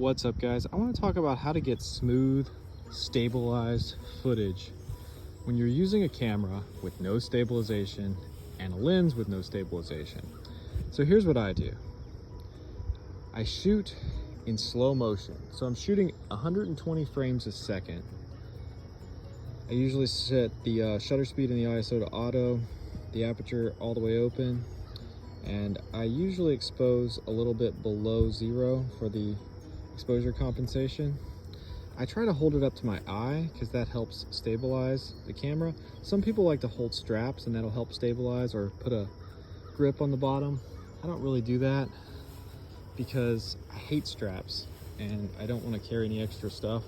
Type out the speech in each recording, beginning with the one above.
What's up, guys? I want to talk about how to get smooth, stabilized footage when you're using a camera with no stabilization and a lens with no stabilization. So here's what I do. I shoot in slow motion. So I'm shooting 120 frames a second. I usually set the shutter speed and the ISO to auto, the aperture all the way open, and I usually expose a little bit below 0 for the exposure compensation. I try to hold it up to my eye because that helps stabilize the camera. Some people like to hold straps and that'll help stabilize, or put a grip on the bottom. I don't really do that because I hate straps and I don't want to carry any extra stuff.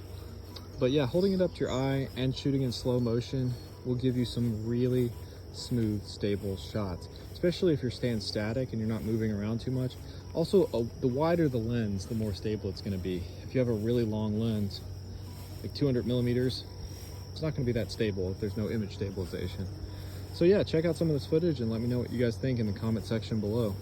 But yeah, holding it up to your eye and shooting in slow motion will give you some really smooth, stable shots, especially if you're staying static and you're not moving around too much. Also, the wider the lens, the more stable it's going to be. If you have a really long lens, like 200 millimeters, it's not going to be that stable if there's no image stabilization. So yeah, check out some of this footage and let me know what you guys think in the comment section below.